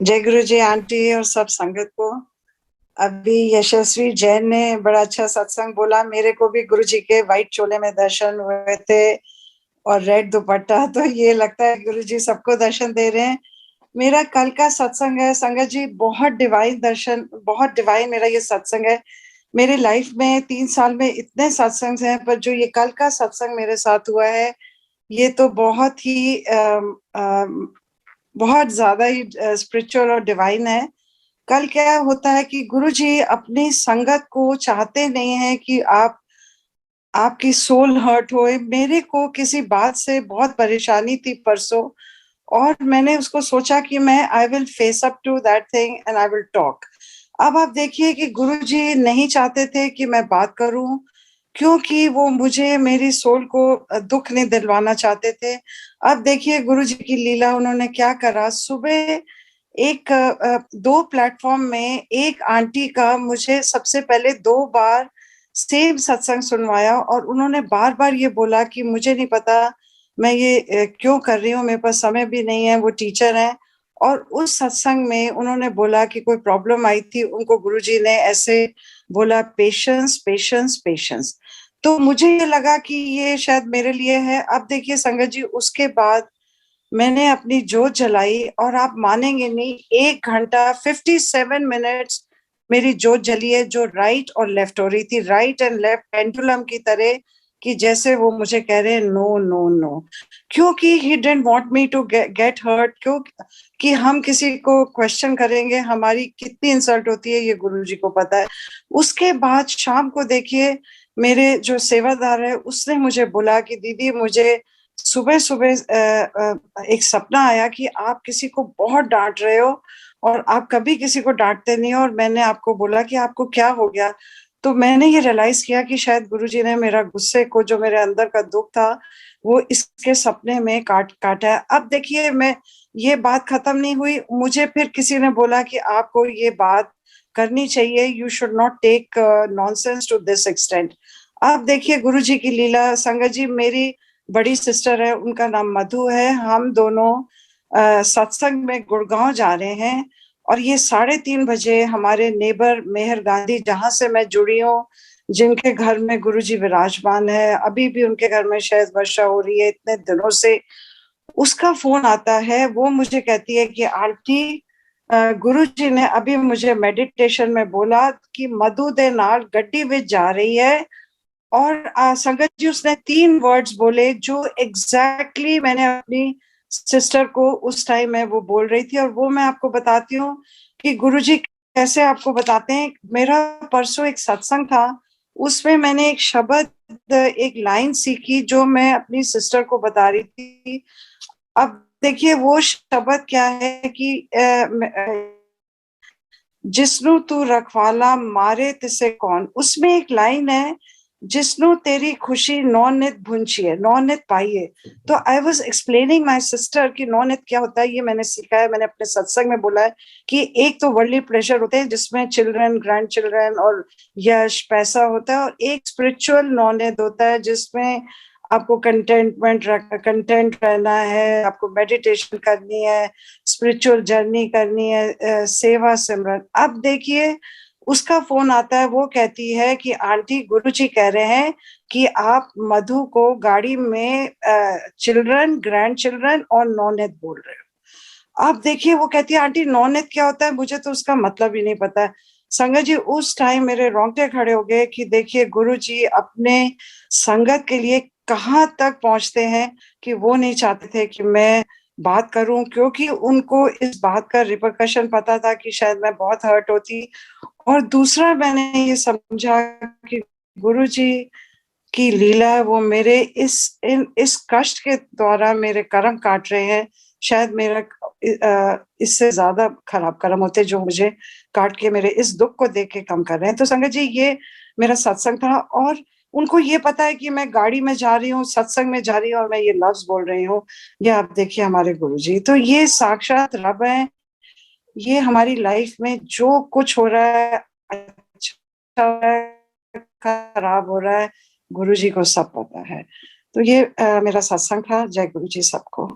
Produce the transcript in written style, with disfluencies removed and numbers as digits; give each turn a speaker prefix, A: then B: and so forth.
A: जय गुरु जी आंटी और सब संगत को। अभी यशस्वी जैन ने बड़ा अच्छा सत्संग बोला। मेरे को भी गुरु जी के व्हाइट चोले में दर्शन हुए थे और रेड दुपट्टा। तो ये लगता है गुरु जी सबको दर्शन दे रहे हैं। मेरा कल का सत्संग है संगत जी, बहुत डिवाइन दर्शन, बहुत डिवाइन मेरा ये सत्संग है। मेरे लाइफ में 3 साल में इतने सत्संग हैं, पर जो ये कल का सत्संग मेरे साथ हुआ है, ये तो बहुत ही बहुत ज्यादा ही स्पिरिचुअल और डिवाइन है। कल क्या होता है कि गुरुजी अपनी संगत को चाहते नहीं है कि आपकी सोल हर्ट होए। मेरे को किसी बात से बहुत परेशानी थी परसों, और मैंने उसको सोचा कि मैं I will face up to that thing and I will talk. अब आप देखिए कि गुरुजी नहीं चाहते थे कि मैं बात करूं, क्योंकि वो मुझे मेरी सोल को दुख नहीं दिलवाना चाहते थे। अब देखिए गुरुजी की लीला, उन्होंने क्या करा। सुबह एक दो प्लेटफॉर्म में एक आंटी का मुझे सबसे पहले 2 बार सेम सत्संग सुनवाया, और उन्होंने बार बार ये बोला कि मुझे नहीं पता मैं ये क्यों कर रही हूँ, मेरे पास समय भी नहीं है। वो टीचर हैं, और उस सत्संग में उन्होंने बोला कि कोई प्रॉब्लम आई थी उनको, गुरुजी ने ऐसे बोला, पेशेंस पेशेंस पेशेंस। तो मुझे ये लगा कि ये शायद मेरे लिए है। अब देखिए संगत जी, उसके बाद मैंने अपनी जोत जलाई, और आप मानेंगे नहीं, 1 घंटा 57 मिनट्स मेरी जोत जली है, जो राइट और लेफ्ट हो रही थी, राइट एंड लेफ्ट पेंडुलम की तरह, कि जैसे वो मुझे कह रहे हैं नो नो नो। क्योंकि he didn't want me to get hurt. क्यों कि हम किसी को क्वेश्चन करेंगे, हमारी कितनी इंसल्ट होती है ये गुरुजी को पता है। उसके बाद शाम को देखिए, मेरे जो सेवादार है उसने मुझे बोला कि दीदी, मुझे सुबह सुबह एक सपना आया कि आप किसी को बहुत डांट रहे हो, और आप कभी किसी को डांटते नहीं हो, और मैंने आपको बोला कि आपको क्या हो गया। तो मैंने ये रियलाइज किया कि शायद गुरुजी ने मेरा गुस्से को, जो मेरे अंदर का दुख था, वो इसके सपने में काटा है। अब देखिए, मैं ये बात खत्म नहीं हुई, मुझे फिर किसी ने बोला कि आपको ये बात करनी चाहिए, you should not take nonsense to this extent. अब देखिए गुरुजी की लीला। संगत जी, मेरी बड़ी सिस्टर है, उनका नाम मधु है। हम दोनों सत्संग में गुड़गांव जा रहे हैं, और ये 3:30 बजे हमारे नेबर मेहर गांधी, जहां से मैं जुड़ी हूँ, जिनके घर में गुरुजी विराजमान है, अभी भी उनके घर में शायद वर्षा हो रही है इतने दिनों से, उसका फोन आता है। वो मुझे कहती है कि आंटी, गुरुजी ने अभी मुझे मेडिटेशन में बोला कि मधु दे नाल गड्डी विच जा रही है। और संगत जी, उसने 3 वर्ड्स बोले जो एग्जैक्टली मैंने अपनी सिस्टर को उस टाइम में वो बोल रही थी। और वो मैं आपको बताती हूँ कि गुरुजी कैसे आपको बताते हैं। मेरा परसों एक सत्संग था, उसमें मैंने एक शब्द, एक लाइन सीखी, जो मैं अपनी सिस्टर को बता रही थी। अब देखिए वो शब्द क्या है कि जिस्नु तू रखवाला मारे तिसे कौन। उसमें एक लाइन है, जिस्नु तेरी खुशी नौ नित भुंचिए, नौ नित पाइए। तो I was explaining my sister कि नौ नित क्या होता है। ये मैंने सीखा है, मैंने अपने सत्संग में बोला है कि एक तो वर्ल्डली प्लेजर होते हैं जिसमें चिल्ड्रन, ग्रैंड चिल्ड्रन और यश, पैसा होता है, और एक स्पिरिचुअल नौ नित होता है जिसमें आपको कंटेंट रहना है, आपको मेडिटेशन करनी है, स्पिरिचुअल जर्नी करनी है, सेवा सिमरन। अब देखिए उसका फोन आता है, वो कहती है कि आंटी, गुरुजी कह रहे हैं कि आप मधु को गाड़ी में चिल्ड्रन, ग्रैंड चिल्ड्रन और नॉनेत बोल रहे हो। अब देखिए वो कहती है, आंटी नॉनेत क्या होता है, मुझे तो उसका मतलब ही नहीं पता है। संगत जी, उस टाइम मेरे रोंगटे खड़े हो गए कि देखिए गुरुजी अपने संगत के लिए कहाँ तक पहुंचते हैं, कि वो नहीं चाहते थे कि मैं बात करूं, क्योंकि उनको इस बात का रिपरकशन पता था कि शायद मैं बहुत हर्ट होती। और दूसरा मैंने ये समझा कि गुरुजी की लीला है, वो मेरे इस कष्ट के द्वारा मेरे कर्म काट रहे हैं। शायद मेरा इससे ज्यादा खराब कर्म होते जो मुझे काट के मेरे इस दुख को देख के कम कर रहे हैं। तो संगत जी, ये मेरा सत्संग था, और उनको ये पता है कि मैं गाड़ी में जा रही हूँ, सत्संग में जा रही हूँ, और मैं ये लफ्ज बोल रही हूँ। ये आप देखिए हमारे गुरुजी, तो ये साक्षात रब है। ये हमारी लाइफ में जो कुछ हो रहा है, अच्छा हो रहा है, खराब हो रहा है, गुरुजी को सब पता है। तो ये मेरा सत्संग था। जय गुरु जी सबको।